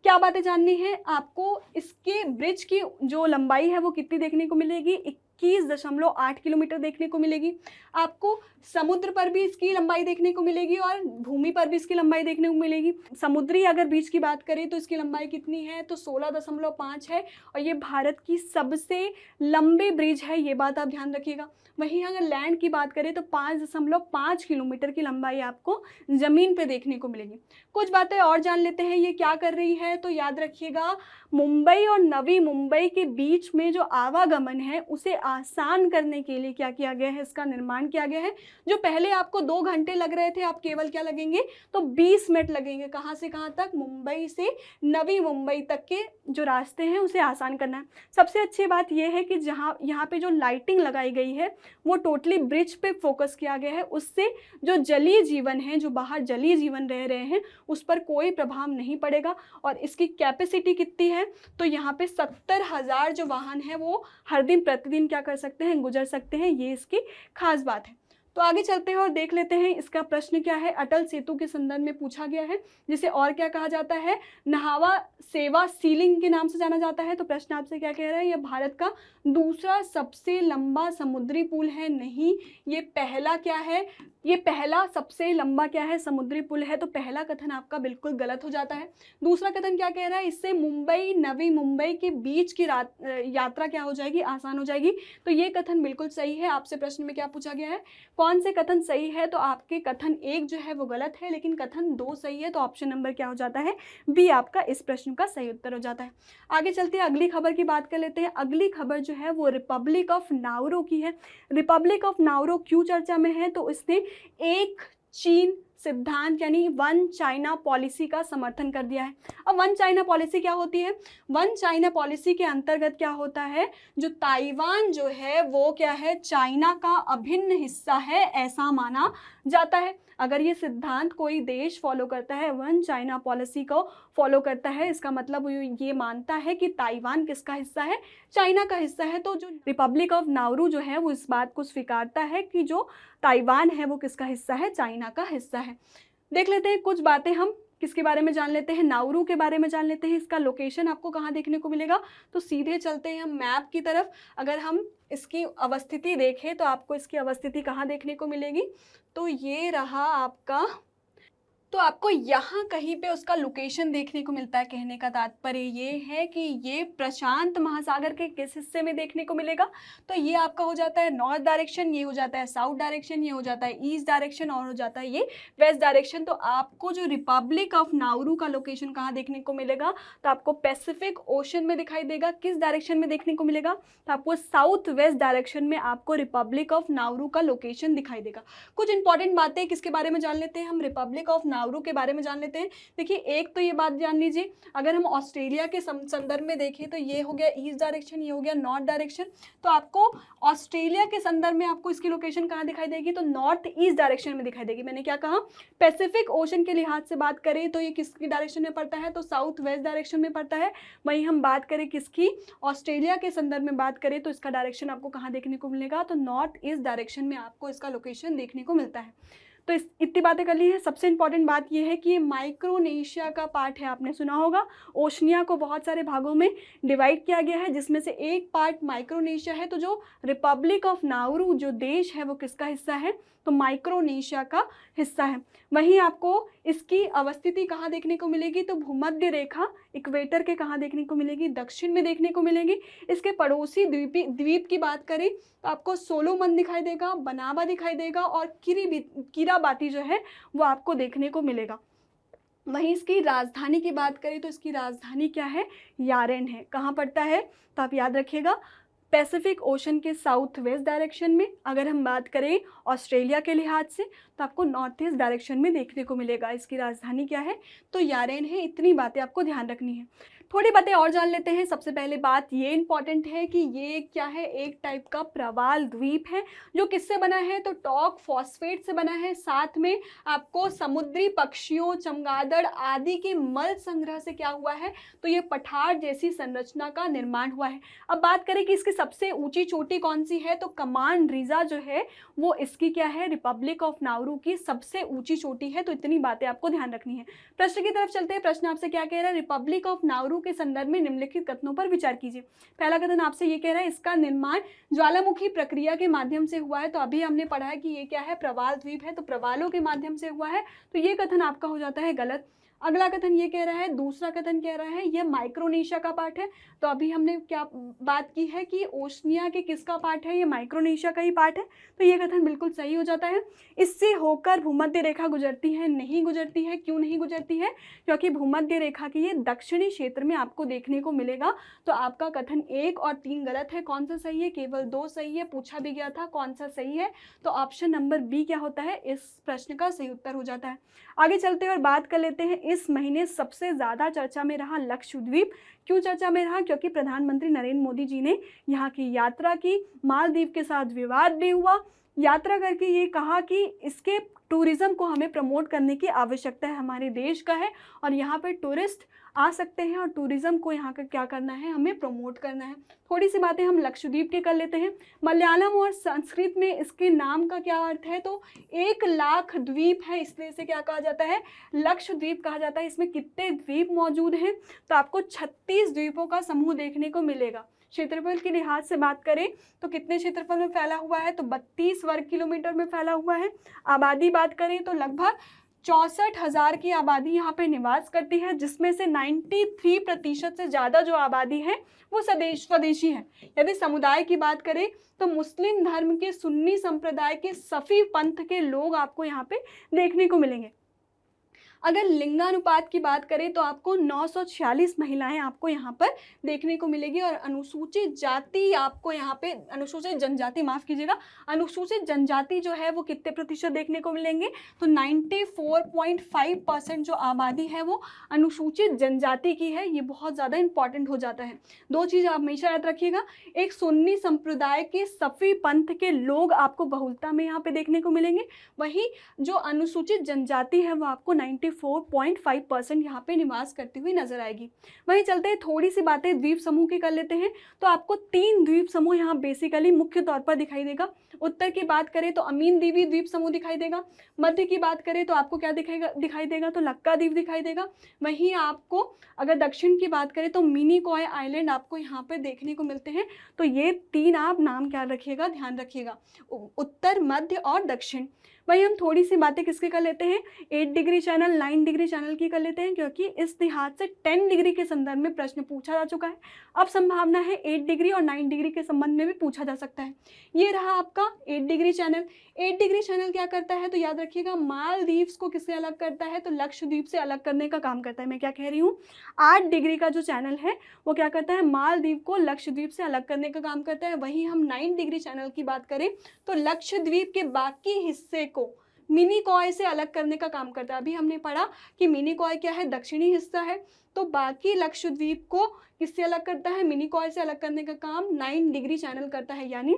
क्या बातें जाननी है आपको, इसके ब्रिज की जो लंबाई है वो कितनी देखने को मिलेगी, 21.8 किलोमीटर देखने को मिलेगी। आपको समुद्र पर भी इसकी लंबाई देखने को मिलेगी और भूमि पर भी इसकी लंबाई देखने को मिलेगी। समुद्री अगर ब्रिज की बात करें तो इसकी लंबाई कितनी है, तो 16.5 है, और ये भारत की सबसे लंबी ब्रिज है, ये बात आप ध्यान रखिएगा। वहीं अगर लैंड की बात करें तो 5.5 किलोमीटर की लंबाई आपको ज़मीन पे देखने को मिलेगी। कुछ बातें और जान लेते हैं ये क्या कर रही है, तो याद रखिएगा मुंबई और नवी मुंबई के बीच में जो आवागमन है उसे आसान करने के लिए क्या किया गया है, इसका निर्माण किया गया है। जो पहले आपको 2 घंटे लग रहे थे, आप केवल क्या लगेंगे, तो 20 मिनट लगेंगे। कहाँ से कहाँ तक, मुंबई से नवी मुंबई तक के जो रास्ते हैं उसे आसान करना है। सबसे अच्छी बात यह है कि जहाँ यहाँ पे जो लाइटिंग लगाई गई है वो टोटली ब्रिज पे फोकस किया गया है, उससे जो जलीय जीवन है, जो बाहर जलीय जीवन रह रहे हैं, उस पर कोई प्रभाव नहीं पड़ेगा। और इसकी कैपेसिटी कितनी है, तो यहाँ पे 70,000 जो वाहन है वो हर दिन प्रतिदिन क्या कर सकते हैं, गुजर सकते हैं। ये इसकी खास बात है। तो आगे चलते हैं और देख लेते हैं इसका प्रश्न क्या है। अटल सेतु के संदर्भ में पूछा गया है, जिसे और क्या कहा जाता है, नहावा सेवा सीलिंग के नाम से जाना जाता है। तो प्रश्न आपसे क्या कह रहा है, यह भारत का दूसरा सबसे लंबा समुद्री पुल है। नहीं, ये पहला क्या है, ये पहला सबसे लंबा क्या है, समुद्री पुल है। तो पहला कथन आपका बिल्कुल गलत हो जाता है। दूसरा कथन क्या कह रहा है, इससे मुंबई नवी मुंबई के बीच की यात्रा क्या हो जाएगी, आसान हो जाएगी। तो ये कथन बिल्कुल सही है। आपसे प्रश्न में क्या पूछा गया है, कौन से कथन सही है, तो आपके कथन 1 जो है वो गलत है, लेकिन कथन 2 सही है। तो ऑप्शन नंबर क्या हो जाता है, बी आपका इस प्रश्न का सही उत्तर हो जाता है। आगे चलते हैं अगली खबर की बात कर लेते हैं। अगली खबर जो है वो रिपब्लिक ऑफ नाउरू की है। रिपब्लिक ऑफ नाउरू क्यों चर्चा में है, तो इसने एक चीन सिद्धांत यानी वन चाइना पॉलिसी का समर्थन कर दिया है। अब वन चाइना पॉलिसी क्या होती है, वन चाइना पॉलिसी के अंतर्गत क्या होता है, जो ताइवान जो है वो क्या है, चाइना का अभिन्न हिस्सा है, ऐसा माना जाता है। अगर ये सिद्धांत कोई देश फॉलो करता है, वन चाइना पॉलिसी को फॉलो करता है, इसका मतलब ये मानता है कि ताइवान किसका हिस्सा है, चाइना का हिस्सा है। तो जो रिपब्लिक ऑफ नाउरू जो है वो इस बात को स्वीकारता है कि जो ताइवान है वो किसका हिस्सा है, चाइना का हिस्सा है। देख लेते हैं कुछ बातें, हम किसके बारे में जान लेते हैं, नाउरू के बारे में जान लेते हैं। इसका लोकेशन आपको कहाँ देखने को मिलेगा, तो सीधे चलते हैं हम मैप की तरफ। अगर हम इसकी अवस्थिति देखें तो आपको इसकी अवस्थिति कहाँ देखने को मिलेगी, तो ये रहा आपका तो आपको यहाँ कहीं पे उसका लोकेशन देखने को मिलता है। कहने का तात्पर्य ये है कि ये प्रशांत महासागर के किस हिस्से में देखने को मिलेगा, तो ये आपका हो जाता है नॉर्थ डायरेक्शन, ये हो जाता है साउथ डायरेक्शन, ये हो जाता है ईस्ट डायरेक्शन और हो जाता है ये वेस्ट डायरेक्शन। तो आपको जो रिपब्लिक ऑफ नाउरू का लोकेशन कहाँ देखने को मिलेगा, तो आपको पैसिफिक ओशन में दिखाई देगा। किस डायरेक्शन में देखने को मिलेगा, तो आपको साउथ वेस्ट डायरेक्शन में आपको रिपब्लिक ऑफ नाउरू का लोकेशन दिखाई देगा। कुछ इंपॉर्टेंट बातें किसके बारे में जान लेते हैं हम, रिपब्लिक ऑफ नाउरू के बारे में जान लेते हैं। देखिए एक तो ये बात जान लीजिए, अगर हम ऑस्ट्रेलिया के संदर्भ में देखें तो ये हो गया ईस्ट डायरेक्शन, ये हो गया नॉर्थ डायरेक्शन। तो आपको ऑस्ट्रेलिया के संदर्भ में आपको इसकी लोकेशन कहाँ दिखाई देगी, तो नॉर्थ ईस्ट डायरेक्शन में दिखाई देगी। मैंने क्या कहा, पैसिफिक ओशन के लिहाज से बात करें तो ये किसकी डायरेक्शन में पड़ता है, तो साउथ वेस्ट डायरेक्शन में पड़ता है। वहीं हम बात करें किसकी, ऑस्ट्रेलिया के संदर्भ में बात करें तो इसका डायरेक्शन आपको कहाँ देखने को मिलेगा, तो नॉर्थ ईस्ट डायरेक्शन में आपको इसका लोकेशन देखने को मिलता है। तो इतनी बातें कर ली है। सबसे इंपॉर्टेंट बात यह है कि ये माइक्रोनेशिया का पार्ट है। आपने सुना होगा ओशनिया को बहुत सारे भागों में डिवाइड किया गया है, जिसमें से एक पार्ट माइक्रोनेशिया है। तो जो रिपब्लिक ऑफ नाउरू जो देश है वो किसका हिस्सा है, तो माइक्रोनेशिया का हिस्सा है। वहीं आपको इसकी अवस्थिति कहाँ देखने को मिलेगी, तो भूमध्य रेखा इक्वेटर के कहाँ देखने को मिलेगी, दक्षिण में देखने को मिलेगी। इसके पड़ोसी द्वीप की बात करें तो आपको सोलोमन दिखाई देगा, बनावा दिखाई देगा और किराबाती जो है वो आपको देखने को मिलेगा। वहीं इसकी राजधानी की बात करें तो इसकी राजधानी क्या है, यारेन है। कहाँ पड़ता है, तो आप याद रखिएगा पैसिफिक ओशन के साउथ वेस्ट डायरेक्शन में। अगर हम बात करें ऑस्ट्रेलिया के लिहाज से तो आपको नॉर्थ ईस्ट डायरेक्शन में देखने को मिलेगा। इसकी राजधानी क्या है, तो यारेन है। इतनी बातें आपको ध्यान रखनी है। थोड़ी बातें और जान लेते हैं। सबसे पहले बात ये इंपॉर्टेंट है कि ये क्या है, एक टाइप का प्रवाल द्वीप है जो किससे बना है, तो टॉक फॉस्फेट से बना है। साथ में आपको समुद्री पक्षियों, चमगादड़ आदि के मल संग्रह से क्या हुआ है, तो ये पठार जैसी संरचना का निर्माण हुआ है। अब बात करें कि इसकी सबसे ऊंची चोटी कौन सी है, तो कमान रीजा जो है वो इसकी क्या है, रिपब्लिक ऑफ नाउरू की सबसे ऊंची चोटी है। तो इतनी बातें आपको ध्यान रखनी है। प्रश्न की तरफ चलते हैं। प्रश्न आपसे क्या कह रहा है, रिपब्लिक ऑफ नाउरू के संदर्भ में निम्नलिखित कथनों पर विचार कीजिए। पहला कथन आपसे ये कह रहा है इसका निर्माण ज्वालामुखी प्रक्रिया के माध्यम से हुआ है। तो अभी हमने पढ़ा है कि ये क्या है, प्रवाल द्वीप है, तो प्रवालों के माध्यम से हुआ है। तो ये कथन आपका हो जाता है गलत। अगला कथन ये कह रहा है, दूसरा कथन कह रहा है ये माइक्रोनेशिया का पार्ट है। तो अभी हमने क्या बात की है कि ओशनिया के किसका पार्ट है, ये माइक्रोनेशिया का ही पार्ट है। तो ये कथन बिल्कुल सही हो जाता है। इससे होकर भूमध्य रेखा गुजरती है, नहीं गुजरती है। क्यों नहीं गुजरती है, क्योंकि भूमध्य रेखा के ये दक्षिणी क्षेत्र में आपको देखने को मिलेगा। तो आपका कथन 1 और 3 गलत है। कौन सा सही है, केवल 2 सही है। पूछा भी गया था कौन सा सही है, तो ऑप्शन नंबर बी क्या होता है, इस प्रश्न का सही उत्तर हो जाता है। आगे चलते हैं और बात कर लेते हैं इस महीने सबसे ज्यादा चर्चा में रहा लक्षद्वीप। क्यों चर्चा में रहा, क्योंकि प्रधानमंत्री नरेंद्र मोदी जी ने यहाँ की यात्रा की, मालदीव के साथ विवाद भी हुआ। यात्रा करके ये कहा कि इसके टूरिज्म को हमें प्रमोट करने की आवश्यकता है, हमारे देश का है और यहाँ पे टूरिस्ट आ सकते हैं और टूरिज्म को यहाँ का क्या करना है, हमें प्रमोट करना है। थोड़ी सी बातें हम लक्षद्वीप के कर लेते हैं। मलयालम और संस्कृत में इसके नाम का क्या अर्थ है, तो 1 लाख द्वीप है, इसलिए इसे क्या कहा जाता है, लक्षद्वीप कहा जाता है। इसमें कितने द्वीप मौजूद हैं, तो आपको 36 द्वीपों का समूह देखने को मिलेगा। क्षेत्रफल के लिहाज से बात करें तो कितने क्षेत्रफल में फैला हुआ है, तो 32 वर्ग किलोमीटर में फैला हुआ है। आबादी बात करें तो लगभग 64,000 की आबादी यहाँ पे निवास करती है, जिसमें से 93% से ज़्यादा जो आबादी है वो स्वदेशी है। यदि समुदाय की बात करें तो मुस्लिम धर्म के सुन्नी संप्रदाय के सफ़ी पंथ के लोग आपको यहाँ पे देखने को मिलेंगे। अगर लिंगानुपात की बात करें तो आपको 946 महिलाएं आपको यहाँ पर देखने को मिलेगी और अनुसूचित जाति आपको यहाँ पे, अनुसूचित जनजाति माफ़ कीजिएगा, अनुसूचित जनजाति जो है वो कितने प्रतिशत देखने को मिलेंगे, तो 94.5% जो आबादी है वो अनुसूचित जनजाति की है। ये बहुत ज़्यादा इंपॉर्टेंट हो जाता है। 2 चीज़ आप हमेशा याद रखिएगा, एक सुन्नी संप्रदाय के सफ़ी पंथ के लोग आपको बहुलता में यहाँ पे देखने को मिलेंगे, वहीं जो अनुसूचित जनजाति है वो आपको 94.5% यहाँ पे निवास करती हुई नजर आएगी। वहीं चलते हैं, थोड़ी सी बातें द्वीप समूह की कर लेते हैं। तो आपको 3 द्वीप समूह यहाँ बेसिकली मुख्य तौर पर दिखाई देगा। उत्तर की बात करें तो अमीन दीवी द्वीप समूह दिखाई देगा। मध्य की बात करें तो आपको क्या दिखाई देगा, तो लक्का द्वीप दिखाई देगा। वहीं आपको अगर दक्षिण की बात करें तो मिनिकॉय आइलैंड आपको यहाँ पे देखने को मिलते हैं। तो ये 3 आप नाम क्या रखिएगा, ध्यान रखिएगा, उत्तर, मध्य और दक्षिण। वहीं हम थोड़ी सी बातें किसके कर लेते हैं, 8 डिग्री चैनल, 9 डिग्री चैनल की कर लेते हैं, क्योंकि इस लिहाज से 10 डिग्री के संदर्भ में प्रश्न पूछा जा चुका है। अब संभावना है 8 डिग्री और 9 डिग्री के संबंध में भी पूछा जा सकता है। ये रहा आपका 8 डिग्री चैनल। 8 डिग्री चैनल क्या करता है, तो याद रखिएगा मालदीव्स को किससे अलग करता है, तो लक्षद्वीप से अलग करने का काम करता है। मैं क्या कह रही हूँ, 8 डिग्री का जो चैनल है वो क्या करता है, मालदीव को लक्षद्वीप से अलग करने का काम करता है। वहीं हम 9 डिग्री चैनल की बात करें तो लक्षद्वीप के बाकी हिस्से को मिनिकॉय से अलग करने का काम करता है। अभी हमने पढ़ा कि मिनिकॉय क्या है, दक्षिणी हिस्सा है, तो बाकी लक्षद्वीप को किससे अलग करता है, मिनिकॉय से अलग करने का काम 9 डिग्री चैनल करता है। यानी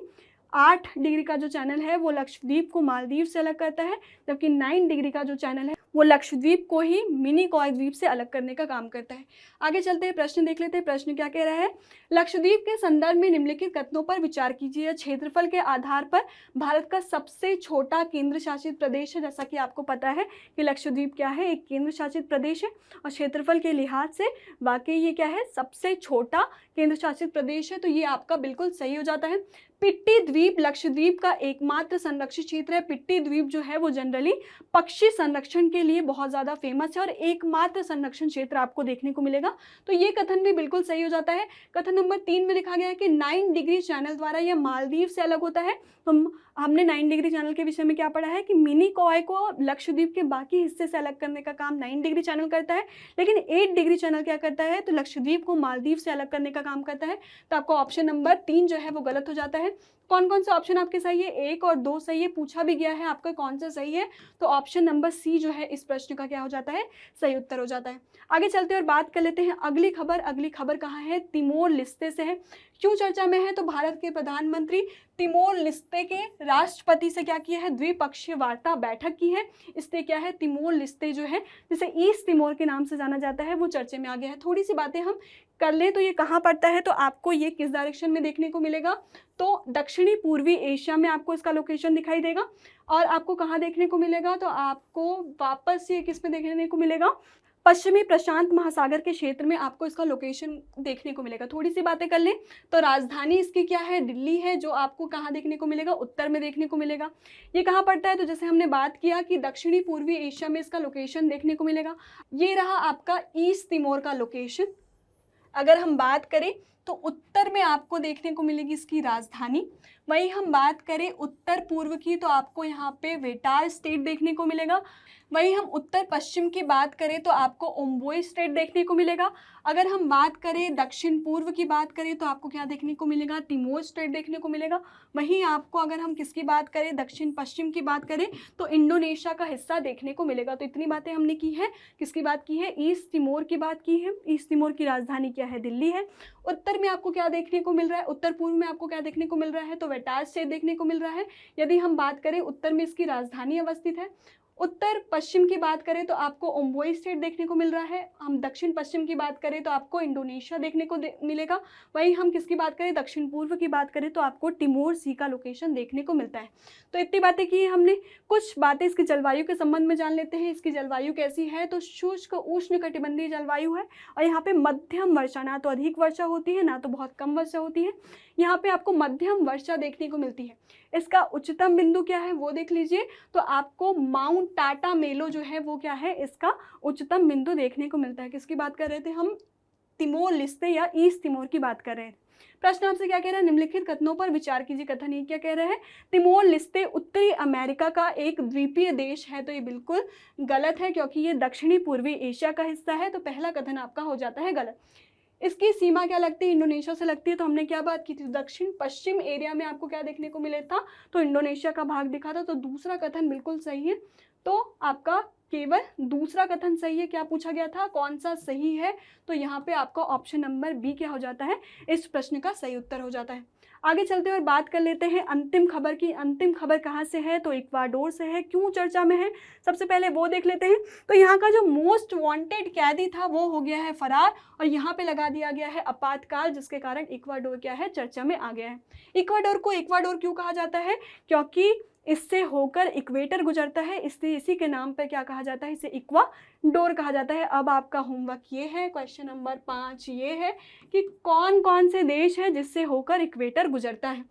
8 डिग्री का जो चैनल है वो लक्षद्वीप को मालदीव से अलग करता है, जबकि 9 डिग्री का जो चैनल है वो लक्षद्वीप को ही मिनिकॉय द्वीप से अलग करने का काम करता है। आगे चलते हैं, प्रश्न देख लेते हैं। प्रश्न क्या कह रहा है, लक्षद्वीप के संदर्भ में निम्नलिखित कथनों पर विचार कीजिए। क्षेत्रफल के आधार पर भारत का सबसे छोटा केंद्र शासित प्रदेश है। जैसा कि आपको पता है कि लक्षद्वीप क्या है, एक केंद्र शासित प्रदेश है और क्षेत्रफल के लिहाज से वाकई ये क्या है, सबसे छोटा केंद्र शासित प्रदेश है, तो ये आपका बिल्कुल सही हो जाता है। पिट्टी द्वीप लक्षद्वीप का एकमात्र संरक्षित क्षेत्र है। पिट्टी द्वीप जो है वो जनरली पक्षी संरक्षण के लिए बहुत ज़्यादा फेमस है और एकमात्र संरक्षण क्षेत्र आपको देखने को मिलेगा, तो ये कथन भी बिल्कुल सही हो जाता है। कथन नंबर 3 में लिखा गया है कि 9 डिग्री चैनल द्वारा यह मालदीव से अलग होता है। हमने 9 डिग्री चैनल के विषय में क्या पढ़ा है कि मिनिकॉय को लक्षद्वीप के बाकी हिस्से से अलग करने का काम 9 डिग्री चैनल करता है, लेकिन 8 डिग्री चैनल क्या करता है, तो लक्षद्वीप को मालदीव से अलग करने का काम करता है। तो आपको ऑप्शन नंबर 3 जो है वो गलत हो जाता है। कौन कौन से ऑप्शन आपके सही है, 1 और 2 सही है, पूछा भी गया है आपका कौन सा सही है, तो ऑप्शन नंबर सी जो है इस प्रश्न का क्या हो जाता है, सही उत्तर हो जाता है। आगे चलते हैं और बात कर लेते हैं अगली खबर। अगली खबर कहाँ है, तिमोर लिस्ते से है। क्यों चर्चा में है, तो भारत के प्रधानमंत्री तिमोर लिस्ते के राष्ट्रपति से क्या किया है, द्विपक्षीय वार्ता बैठक की है। इसलिए क्या है, तिमोर लिस्ते जो है जिसे ईस्ट तिमोर के नाम से जाना जाता है वो चर्चे में आ गया है। थोड़ी सी बातें हम कर ले तो ये कहाँ पड़ता है, तो आपको ये किस डायरेक्शन में देखने को मिलेगा, तो दक्षिणी पूर्वी एशिया में आपको इसका लोकेशन दिखाई देगा। और आपको कहाँ देखने को मिलेगा, तो आपको वापस ये किस में देखने को मिलेगा, पश्चिमी प्रशांत महासागर के क्षेत्र में आपको इसका लोकेशन देखने को मिलेगा। थोड़ी सी बातें कर लें तो राजधानी इसकी क्या है, दिल्ली है, जो आपको कहाँ देखने को मिलेगा, उत्तर में देखने को मिलेगा। ये कहाँ पड़ता है, तो जैसे हमने बात किया कि दक्षिणी पूर्वी एशिया में इसका लोकेशन देखने को मिलेगा। ये रहा आपका ईस्ट तिमोर का लोकेशन। अगर हम बात करें तो उत्तर में आपको देखने को मिलेगी इसकी राजधानी। वहीं हम बात करें उत्तर पूर्व की तो आपको यहाँ पे वेटार स्टेट देखने को मिलेगा। वहीं हम उत्तर पश्चिम की बात करें तो आपको ओम्बोई स्टेट देखने को मिलेगा। अगर हम बात करें दक्षिण पूर्व की बात करें तो आपको क्या देखने को मिलेगा, तिमोर स्टेट देखने को मिलेगा। वहीं आपको अगर हम किसकी बात करें, दक्षिण पश्चिम की बात करें तो इंडोनेशिया का हिस्सा देखने को मिलेगा। तो इतनी बातें हमने की है, किसकी बात की है, ईस्ट तिमोर की बात की है। ईस्ट तिमोर की राजधानी क्या है, दिल्ली है। उत्तर में आपको क्या देखने को मिल रहा है, उत्तर पूर्व में आपको क्या देखने को मिल रहा है, तो वेटार स्टेट देखने को मिल रहा है। यदि हम बात करें उत्तर में इसकी राजधानी अवस्थित है। उत्तर पश्चिम की बात करें तो आपको ओम्बोई स्टेट देखने को मिल रहा है। हम दक्षिण पश्चिम की बात करें तो आपको इंडोनेशिया देखने को मिलेगा। वहीं हम किसकी बात करें, दक्षिण पूर्व की बात करें तो आपको तिमोर सी का लोकेशन देखने को मिलता है। तो इतनी बातें की हमने। कुछ बातें इसकी जलवायु के संबंध में जान लेते हैं। इसकी जलवायु कैसी है, तो शुष्क उष्ण कटिबंधीय जलवायु है और यहाँ पे मध्यम वर्षा, ना तो अधिक वर्षा होती है ना तो बहुत कम वर्षा होती है। यहाँ पे आपको मध्यम वर्षा देखने को मिलती है। इसका उच्चतम बिंदु क्या है वो देख लीजिए, तो आपको माउंट टाटा मेलो जो है वो क्या है, इसका उच्चतम बिंदु देखने को मिलता है। किसकी बात कर रहे थे हम, तिमोर लिस्ते या ईस्ट तिमोर की बात कर रहे हैं। प्रश्न आपसे क्या कह रहा है, निम्नलिखित कथनों पर विचार कीजिए। कथन ये क्या कह रहे हैं, तिमोर लिस्ते उत्तरी अमेरिका का एक द्वीपीय देश है। तो ये बिल्कुल गलत है क्योंकि ये दक्षिणी पूर्वी एशिया का हिस्सा है। तो पहला कथन आपका हो जाता है गलत। इसकी सीमा क्या लगती है, इंडोनेशिया से लगती है। तो हमने क्या बात की थी, दक्षिण पश्चिम एरिया में आपको क्या देखने को मिला था, तो इंडोनेशिया का भाग दिखा था। तो दूसरा कथन बिल्कुल सही है। तो आपका केवल दूसरा कथन सही है। क्या पूछा गया था, कौन सा सही है, तो यहाँ पे आपका ऑप्शन नंबर बी क्या हो जाता है, इस प्रश्न का सही उत्तर हो जाता है। आगे चलते हुए बात कर लेते हैं अंतिम खबर की। अंतिम खबर कहाँ से है, तो इक्वाडोर से है। क्यों चर्चा में है, सबसे पहले वो देख लेते हैं। तो यहाँ का जो मोस्ट वांटेड कैदी था वो हो गया है फरार और यहाँ पे लगा दिया गया है आपातकाल, जिसके कारण इक्वाडोर क्या है, चर्चा में आ गया है। इक्वाडोर को इक्वाडोर क्यों कहा जाता है, क्योंकि इससे होकर इक्वेटर गुजरता है, इसलिए इसी के नाम पर क्या कहा जाता है, इसे इक्वाडोर कहा जाता है। अब आपका होमवर्क ये है, क्वेश्चन नंबर 5 ये है कि कौन कौन से देश है जिससे होकर इक्वेटर गुजरता है।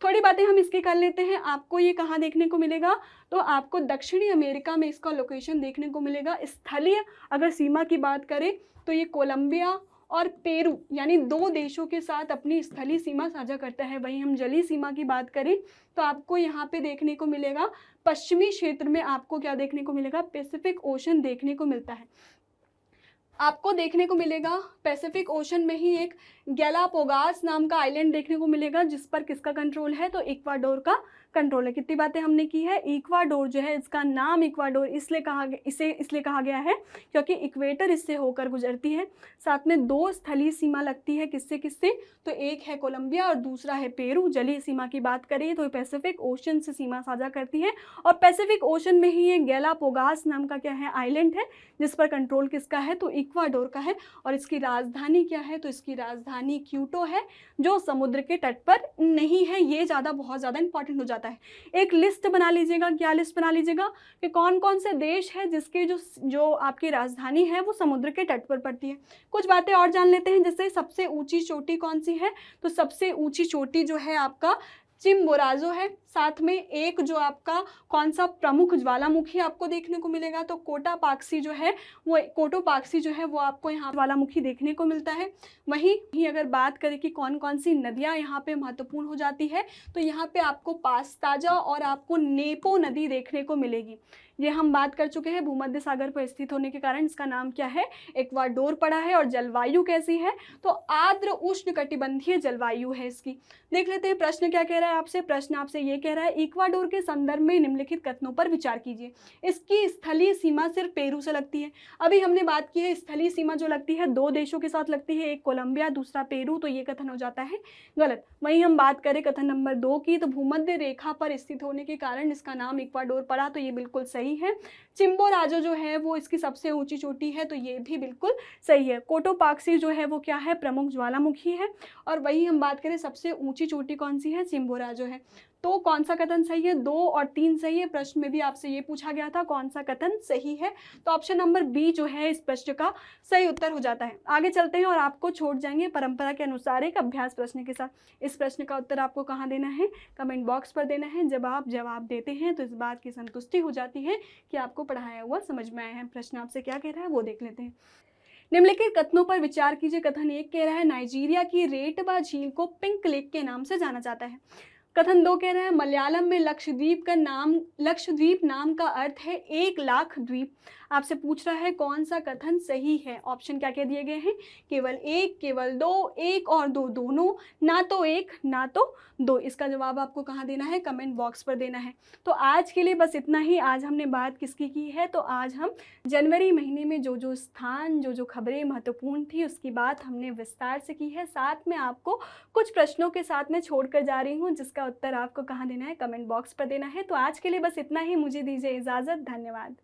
थोड़ी बातें हम इसकी कर लेते हैं। आपको ये कहाँ देखने को मिलेगा, तो आपको दक्षिणी अमेरिका में इसका लोकेशन देखने को मिलेगा। स्थलीय अगर सीमा की बात करें तो ये कोलंबिया और पेरू यानी 2 देशों के साथ अपनी स्थलीय सीमा साझा करता है। वहीं हम जलीय सीमा की बात करें तो आपको यहाँ पे देखने को मिलेगा, पश्चिमी क्षेत्र में आपको क्या देखने को मिलेगा, पैसिफिक ओशन देखने को मिलता है। आपको देखने को मिलेगा पैसिफिक ओशन में ही एक गैलापागोस नाम का आइलैंड देखने को मिलेगा, जिस पर किसका कंट्रोल है, तो इक्वाडोर का कंट्रोल है। कितनी बातें हमने की है। इक्वाडोर जो है, इसका नाम इक्वाडोर इसलिए कहा गया है क्योंकि इक्वेटर इससे होकर गुजरती है। साथ में 2 स्थलीय सीमा लगती है, किससे किससे, तो एक है कोलंबिया और दूसरा है पेरू। जलीय सीमा की बात करें तो पैसिफिक ओशन से सीमा साझा करती है, और पैसिफिक ओशन में ही एक गैलापागोस नाम का क्या है, आइलैंड है, जिस पर कंट्रोल किसका है, तो इक्वाडोर का है। और इसकी राजधानी क्या है, तो इसकी राजधानी क्यूटो है, जो समुद्र के तट पर नहीं है। ये बहुत ज़्यादा इंपॉर्टेंट हो जाता है। एक लिस्ट बना लीजिएगा। क्या लिस्ट बना लीजिएगा कि कौन कौन से देश है जिसके जो आपकी राजधानी है वो समुद्र के तट पर पड़ती है। कुछ बातें और जान लेते हैं, जैसे सबसे ऊंची चोटी कौन सी है, तो सबसे ऊंची चोटी जो है आपका चिम्बोराजो है। साथ में एक जो आपका कौन सा प्रमुख ज्वालामुखी आपको देखने को मिलेगा, तो कोटापाक्सी जो है वो आपको यहाँ ज्वालामुखी देखने को मिलता है। वहीं अगर बात करें कि कौन कौन सी नदियाँ यहाँ पे महत्वपूर्ण हो जाती है, तो यहाँ पे आपको पास्ताजा और आपको नेपो नदी देखने को मिलेगी। ये हम बात कर चुके हैं। भूमध्य सागर पर स्थित होने के कारण इसका नाम क्या है, इक्वाडोर पड़ा है। और जलवायु कैसी है, तो आर्द्र उष्णकटिबंधीय जलवायु है इसकी। देख लेते हैं प्रश्न क्या कह रहा है आपसे। प्रश्न आपसे ये कह रहा है, इक्वाडोर के संदर्भ में निम्नलिखित कथनों पर विचार कीजिए। इसकी स्थलीय सीमा सिर्फ पेरू से लगती है। अभी हमने बात की है स्थलीय सीमा जो लगती है 2 देशों के साथ लगती है, एक कोलंबिया दूसरा पेरू, तो ये कथन हो जाता है गलत। वहीं हम बात करें कथन नंबर 2 की, तो भूमध्य रेखा पर स्थित होने के कारण इसका नाम इक्वाडोर पड़ा, तो ये बिल्कुल सही है। चिम्बोराजो जो है वो इसकी सबसे ऊंची चोटी है, तो ये भी बिल्कुल सही है। कोटोपाक्सी जो है वो क्या है, प्रमुख ज्वालामुखी है। और वही हम बात करें सबसे ऊंची चोटी कौन सी है, चिम्बोराजो है। तो कौन सा कथन सही है, 2 और 3 सही है। प्रश्न में भी आपसे ये पूछा गया था कौन सा कथन सही है, तो ऑप्शन नंबर बी जो है इस प्रश्न का सही उत्तर हो जाता है। आगे चलते हैं और आपको छोड़ जाएंगे परंपरा के अनुसार एक अभ्यास प्रश्न के साथ। इस प्रश्न का उत्तर आपको कहाँ देना है, कमेंट बॉक्स पर देना है। जब आप जवाब देते हैं तो इस बात की संतुष्टि हो जाती है कि आपको पढ़ाया हुआ समझ में आया है। प्रश्न आपसे क्या कह रहा है वो देख लेते हैं। निम्नलिखित कथनों पर विचार कीजिए। कथन 1 कह रहा है, नाइजीरिया की रेटबा झील को पिंक लेक के नाम से जाना जाता है। कथन 2 कह रहा है, मलयालम में लक्षद्वीप नाम का अर्थ है 1 लाख द्वीप। आपसे पूछ रहा है कौन सा कथन सही है। ऑप्शन क्या क्या दिए गए हैं, केवल 1, केवल 2, 1 और 2 दोनों, ना तो 1 ना तो 2। इसका जवाब आपको कहाँ देना है, कमेंट बॉक्स पर देना है। तो आज के लिए बस इतना ही। आज हमने बात किसकी की है, तो आज हम जनवरी महीने में जो स्थान जो खबरें महत्वपूर्ण थी उसकी बात हमने विस्तार से की है। साथ में आपको कुछ प्रश्नों के साथ में छोड़ कर जा रही हूँ, जिसका उत्तर आपको कहाँ देना है, कमेंट बॉक्स पर देना है। तो आज के लिए बस इतना ही। मुझे दीजिए इजाज़त। धन्यवाद।